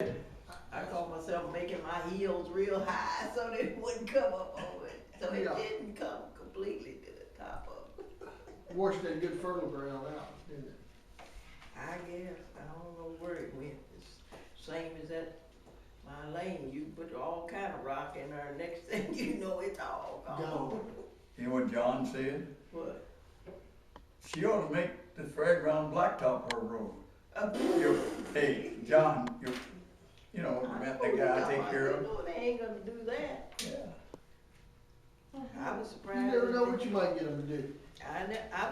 I caught myself making my heels real high so that it wouldn't come up over it. So it Yeah. didn't come completely to the top of it. Washed that good fertile ground out, didn't it? I guess, I don't know where it went. It's same as that, my lane, you put all kind of rock in there, next thing you know, it's all gone. Gone. You know what John said? What? She ought to make the fairground blacktop her road. Hey, John, you know, the guy I take care of. No, they ain't gonna do that. Yeah. I was You surprised. never that know they- what you might get them to do. I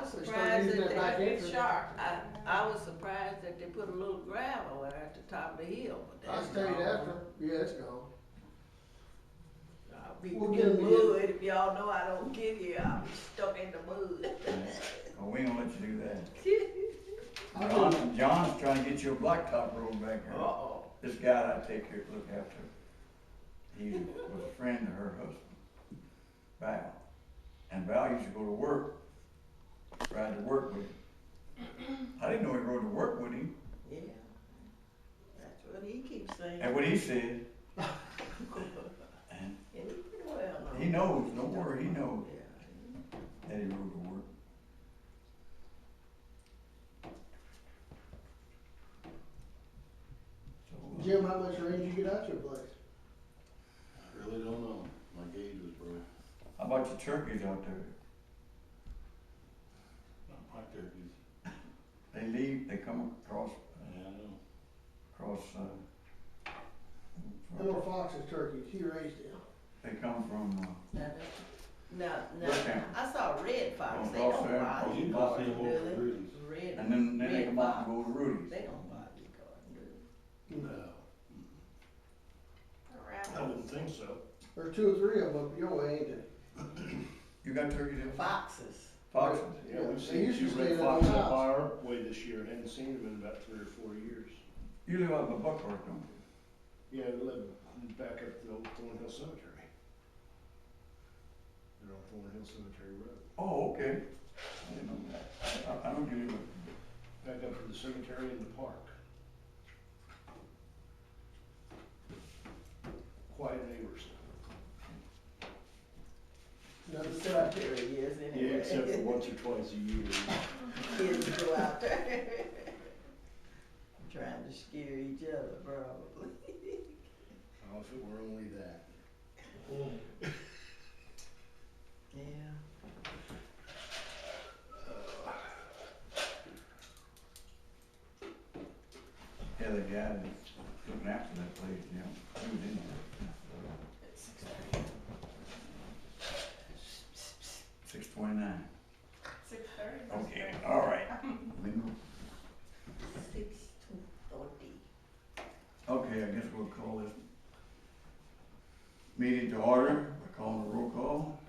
was They start surprised using that that back they, entrance. sharp, I was surprised that they put a little gravel there at the top of the hill, but I that's stayed gone. after, yeah, it's gone. I'll be We'll in get 'em mud, if y'all know I don't get here, I'll be stuck in the mud. Oh, we ain't gonna let you do that. I wouldn't- John's trying to get you a blacktop road back there. Uh-oh. This guy I take care, look after, he was a friend of her husband, Val. And Val used to go to work, ride to work with him. I didn't know he rode to work with him, Yeah, that's what he keeps saying. and what he said, and And he pretty well knows. he knows, don't worry, he knows Yeah. that he rode to work. So, Jim, how much range you get out your place? I really don't know. My gauge was broke. how about your turkeys out there? Not my turkeys. They leave, they come across, Yeah, I know. across, Little Fox's turkeys, he raised them. they come from, No, Okay. I saw a red fox, Don't they cross don't there. bother Oh, you, you Fox can see do them over they? Rudy's. Red, and then they red come out fox. and go to Rudy's. They don't bother you, Gordon, do No. they? I wouldn't think so. There's 2 or 3 of them up your way, ain't there? You got turkeys in Foxes. Foxes? Yeah, Yeah, we've they seen used to two stay red in the foxes house. up by our way this year and hadn't seen them in about 3 or 4 years. You live out in the Buckhorn, don't you? Yeah, we live back up the old Thorn Hill Cemetery. They're on Thorn Hill Cemetery Road. Oh, okay. I didn't know that. I don't get it. Back up from the cemetery in the park. Quiet neighbors. Another The side. cemetery is Yeah, anyway. except for once or twice a year. Kids go out there. Trying to scare each other, probably. Oh, if it were only that. Yeah. Yeah, the guy that's looking after that place, you know, he was in there. It's 6:30. 6:29. 6:30. Okay, all right. We know. 6:30. Okay, I guess we'll call this meeting to order. We're calling a roll call.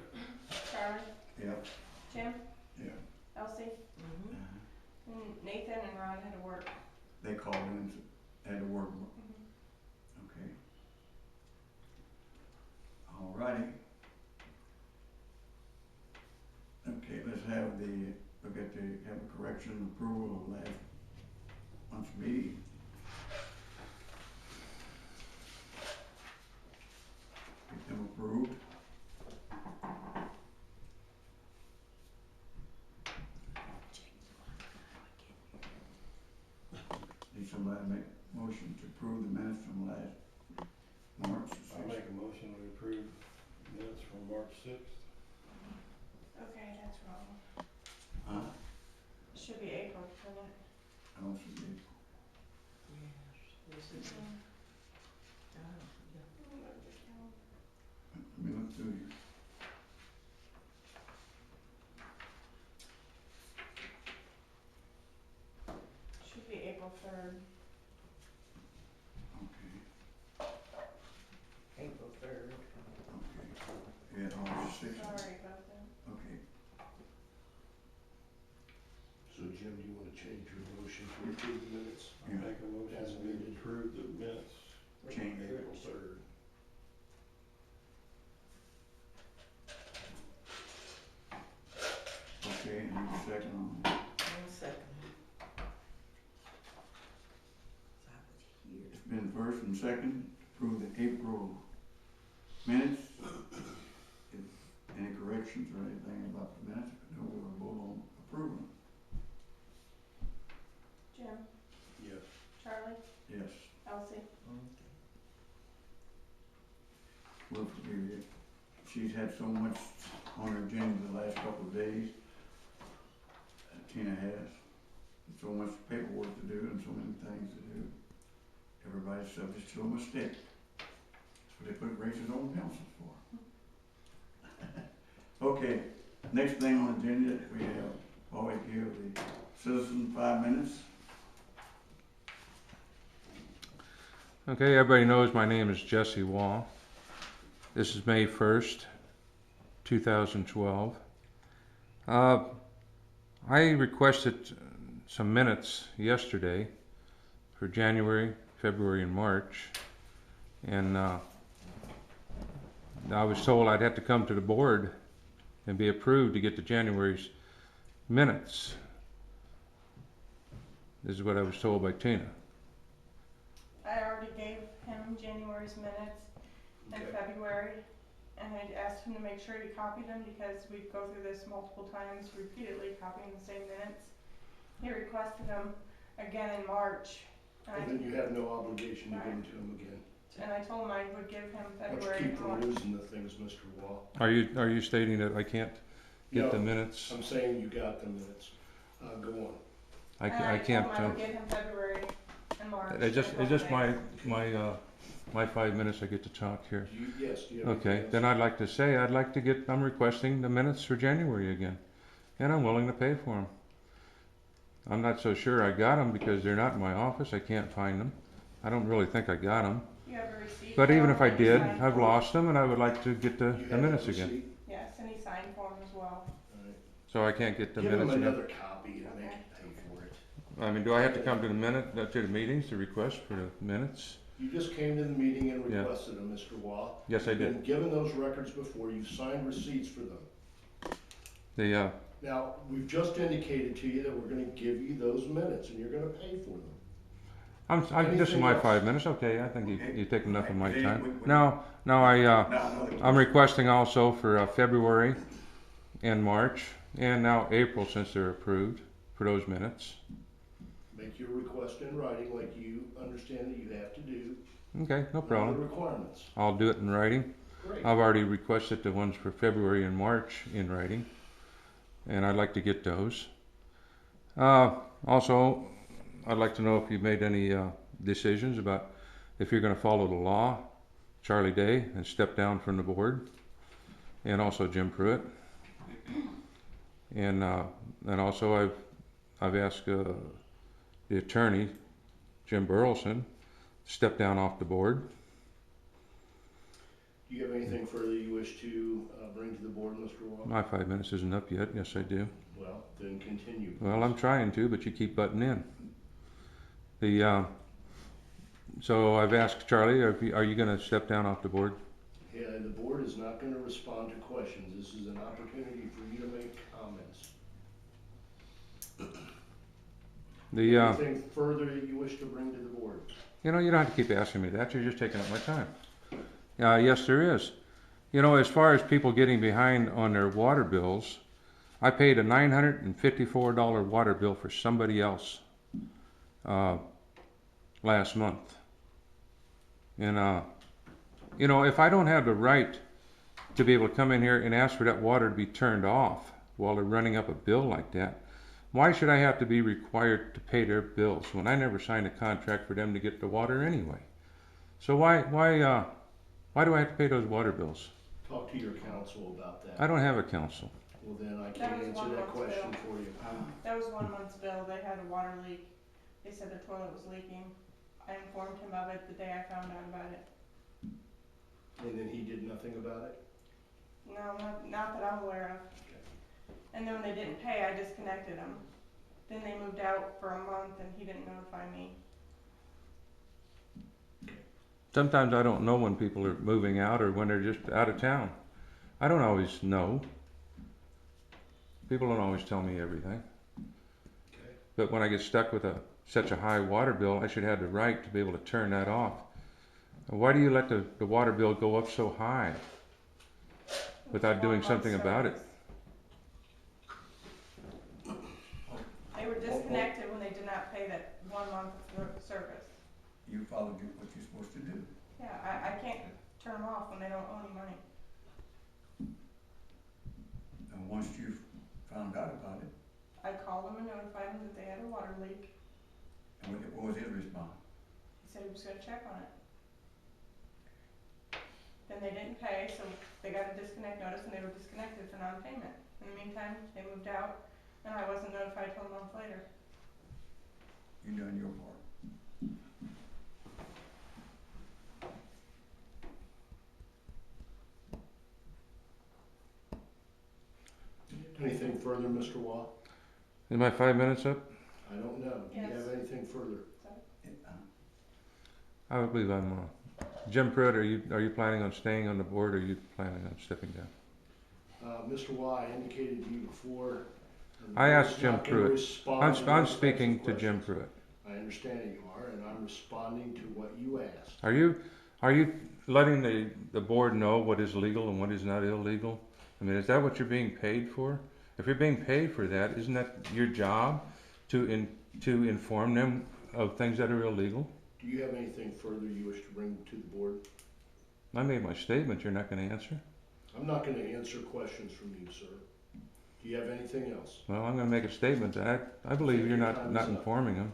Charlie, Yep. Jim, Yeah. Elsie, Mhm. and Nathan and Ron had to work. They called in and had to work. Okay. All righty. Okay, let's have look at have a correction and approval of last month's meeting. Get them approved. Need somebody to make a motion to approve the minutes from last March the I 6th. make a motion to approve minutes from March 6th. Okay, that's wrong. Huh? It should be April, shouldn't it? I don't see it. Yes, this is, yeah. Let me look through here. Should be April 3rd. Okay, April 3rd. okay. Yeah, March 6th. Sorry about that. Okay. So Jim, do you wanna change your motion to approve the minutes? Yeah. Make a motion As to amended. approve the minutes Change. from April 3rd. Okay, and a second on that. 1 second. So I was here. It's been first and and second, approve the April minutes. If any corrections or anything about the minutes, no, we'll vote on approving them. Jim, Yes. Charlie, Yes, Elsie. we'll forgive you. She's had so much on her agenda the last couple of days. Tina has. So much paperwork to do and so many things to do. Everybody's subject to a mistake. That's what they put razors on pencils for. Okay, next thing on the agenda, we have, always give the citizen 5 minutes. Okay, everybody knows my name is Jesse Wall. This is May 1st, 2012. I requested some minutes yesterday for January, February, and March, and I was told I'd have to come to the board and be approved to get the January's minutes. This is what I was told by Tina. I already gave him January's minutes in Okay. February, and I asked him to make sure he copied them because we go through this multiple times, repeatedly copying the same minutes. He requested them again in March, Well, and then you have no obligation to give them to him again. I told him I would give him Let's February keep and from March. losing the things, Mr. Wall. Are you stating that I can't get the No, minutes? I'm saying you got the minutes. Go on. I And I can't. told him I would give him February and March. It's just both my 5 minutes I get to talk here. Yes, do you have Okay, anything else? then I'd like to say, I'm requesting the minutes for January again. And I'm willing to pay for them. I'm not so sure I got them because they're not in my office. I can't find them. I don't really think I got them. You have a receipt. But even if I for 'em, did, he signed I've for 'em. lost them and I would like to get You the have minutes that again. receipt? Yes, and he signed for them as well. All right. So I can't get the Give him minutes again. another copy and make Okay. it pay for it. I mean, do I have to come to the meetings to request for the minutes? You just came to the meeting and Yeah. requested them, Mr. Wall. Yes, I You've did. been given those records before, you've signed receipts for them. Now, we've just indicated to you that we're gonna give you those minutes and you're gonna pay for them. This is my Anything 5 minutes. Okay, I think Okay. you take enough of my Okay, time. we- Now, I'm requesting also for February and March, and now April, since they're approved, for those minutes. Make your request in writing like you understand that you have to do. Okay, no Know the problem. requirements. I'll do it in writing. Great. I've already requested the ones for February and March in writing, and I'd like to get those. Also, I'd like to know if you've made any decisions about if you're going to follow the law, Charlie Day, and step down from the board, and also Jim Pruitt. And also I've asked the attorney, Jim Burleson, to step down off the board. Do you have anything further you wish to bring to the board, Mr. Wall? My 5 minutes isn't up yet. Yes, I do. Well, then continue. Well, I'm trying to, but you keep butting in. So I've asked Charlie, are you going to step down off the board? Yeah, the board is not gonna respond to questions. This is an opportunity for you to make comments. Anything further that you wish to bring to the board? You don't have to keep asking me that. You're just taking up my time. Yes, there is. As far as people getting behind on their water bills, I paid a $954 water bill for somebody else last month. And, if I don't have the right to be able to come in here and ask for that water to be turned off while they're running up a bill like that, why should I have to be required to pay their bills when I never signed a contract for them to get the water anyway? So why do I have to pay those water bills? Talk to your counsel about that. I don't have a counsel. Well, then I That can't was answer one that month's question bill. for you. That was 1 month's bill. They had a water leak. They said the toilet was leaking. I informed him of it the day I found out about it. And then he did nothing about it? No, not that I'm aware of. And then when they didn't pay, I disconnected them. Then they moved out for a month and he didn't notify me. Sometimes I don't know when people are moving out or when they're just out of town. I don't always know. People don't always tell me everything. Okay. But when I get stuck with such a high water bill, I should have the right to be able to turn that off Why do you let the water bill go up so high without doing 1 month something about it? service. They were disconnected when they did not pay that 1 month of service. You followed what you're supposed to do. Yeah, I can't turn them off when they don't owe any money. And once you found out about it, I called them and notified them that they had a water leak. and what was his response? He said he was gonna check on it. Then they didn't pay, so they got a disconnect notice and they were disconnected for non-payment. In the meantime, they moved out and I wasn't notified till a month later. You done your part. Anything further, Mr. Waugh? Is my 5 minutes up? I don't know. Do you Yes. have anything further? I would believe I'm, Jim Pruitt, are you planning on staying on the board or are you planning on stepping down? Mr. Waugh, I indicated to you before. the I board's asked Jim not gonna Pruitt. respond I'm, to I'm those types of speaking to Jim questions. Pruitt. I understand that you are, and I'm responding to what you asked. Are you letting the board know what is legal and what is not illegal? I mean, is that what you're being paid for? If you're being paid for that, isn't that your job to inform them of things that are illegal? Do you have anything further you wish to bring to the board? I made my statement, you're not gonna answer? I'm not gonna answer questions from you, sir. Do you have anything else? Well, I'm gonna make a statement that I believe you're not informing them.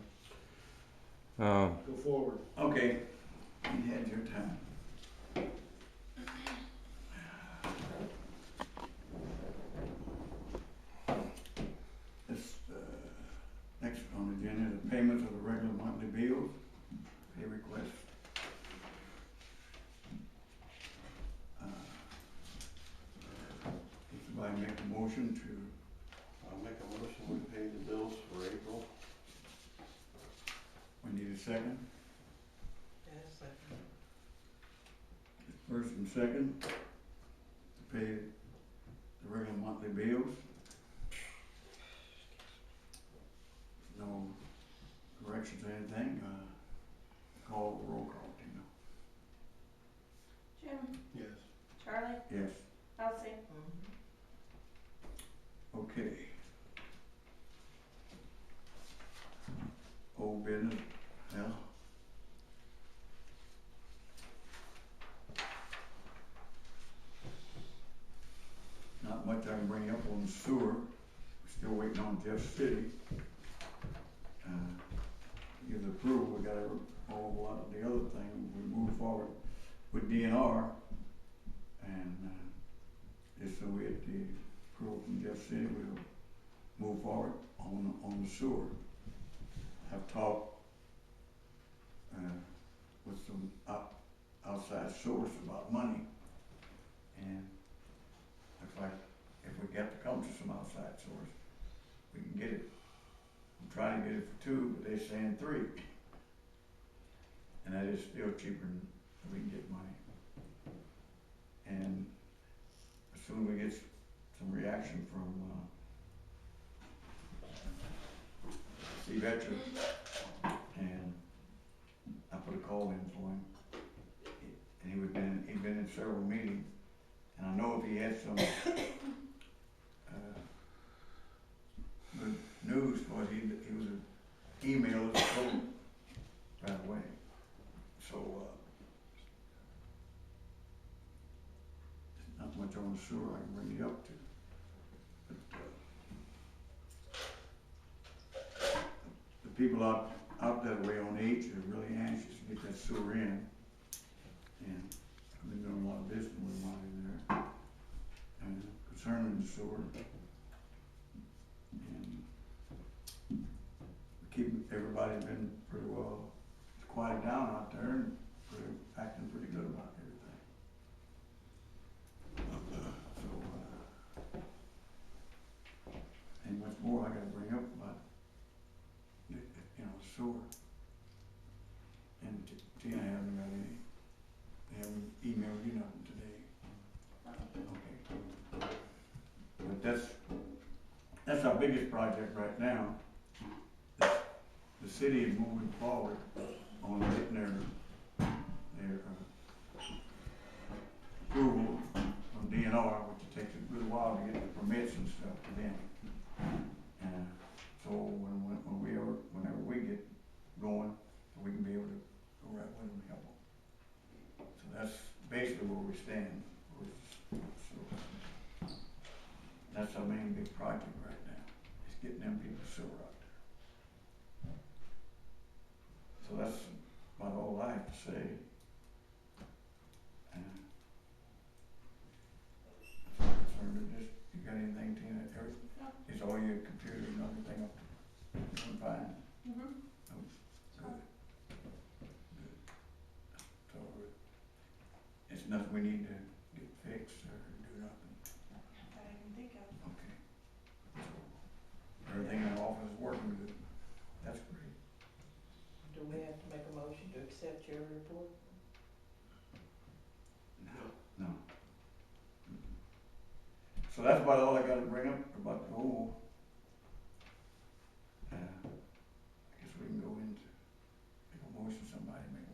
Go forward. Okay, you had your time. This, next on the agenda, the payments of the regular monthly bills, pay requests. If somebody make a motion to, I'll make a motion we pay the bills for April. we need a second, Yes, sir. first and second, to pay the regular monthly bills. No corrections or anything, call roll call, Tina. Jim, Yes. Charlie, Yes, Elsie, okay. Old business, Al? Not much I can bring up on the sewer, still waiting on Jeff City. Give the approval, we got a lot of the other thing, we move forward with DNR. And, just so we get the approval from Jeff City, we'll move forward on the sewer. I've talked, with some outside source about money. And looks like if we get to come to some outside source, we can get it. I'm trying to get it for 2, but they're saying 3. And that is still cheaper than we can get money. And as soon as we get some reaction from, Steve Etcher, and I put a call in for him, and he'd been in several meetings, and I know if he had some, good news, was he was email us a code right away. So, there's not much on the sewer I can bring you up to. But, the people out that way on H are really anxious to get that sewer in. And I've been doing a lot of business with them out in there. And concerning the sewer. And everybody's been pretty well quieted down out there and acting pretty good about everything. So, ain't much more I gotta bring up about, sewer. And Tina hasn't got any, they haven't emailed you nothing today. Okay. But that's our biggest project right now. The city is moving forward on getting their that's basically where we stand. So, that's our main big project right now, is getting them people sewer out there. So that's about all I have to say. As far as concerned, just, you got anything, Tina? No. Is all your computers and everything up doing fine? Mm-hmm. Good. Good. So, it's nothing we need to get fixed or do nothing? That I can think of. Okay. So, everything in the office is working good. That's great. Do we have to make a motion to accept your report? No. Mm-mm. So that's about all I gotta bring up about the whole. I guess we can go into, make a motion, somebody make